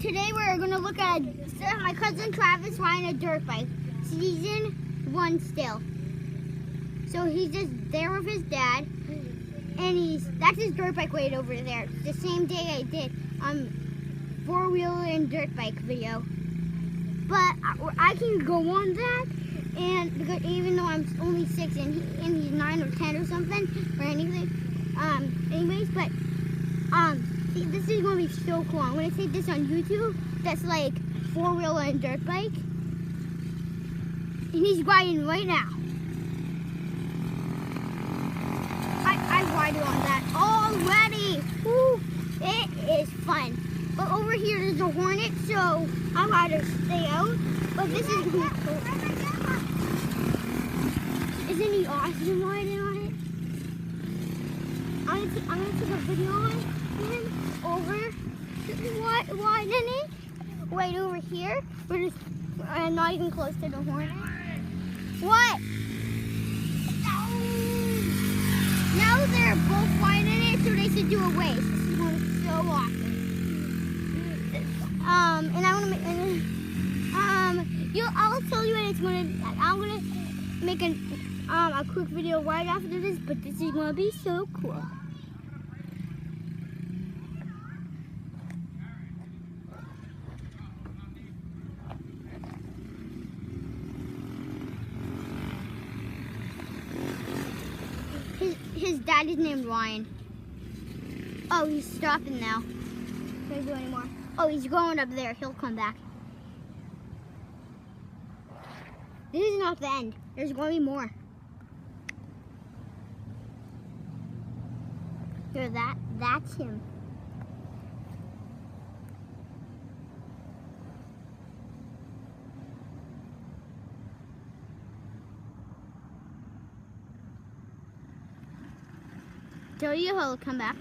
today we're gonna look at my cousin Travis riding a dirt bike, season 1 still. So he's just there with his dad, and that's his dirt bike right over there. The same day I did 4-wheeler and dirt bike video. But I can go on that, and because even though I'm only 6 and he's 9 or 10 or something or anything, anyways, but see, this is gonna be so cool. I'm gonna take this on YouTube. That's like 4-wheeler and dirt bike, and he's riding right now. I ride on that already. Woo, it is fun. But over here there's a Hornet, so I'll rather stay out. But this is cool. Isn't he awesome riding on it? I'm gonna take a video on him over riding it right over here. We're just not even close to the Hornet. What? Now they're both riding it, so they should do a race. This is going to be so awesome. And I want to make, I'll tell you when it's going to, I'm going to make a quick video right after this, but this is going to be so cool. His dad is named Ryan. Oh, he's stopping now. Can't do anymore. Oh, he's going up there. He'll come back. This is not the end. There's going to be more. Here, that's him. Tell you he'll come back.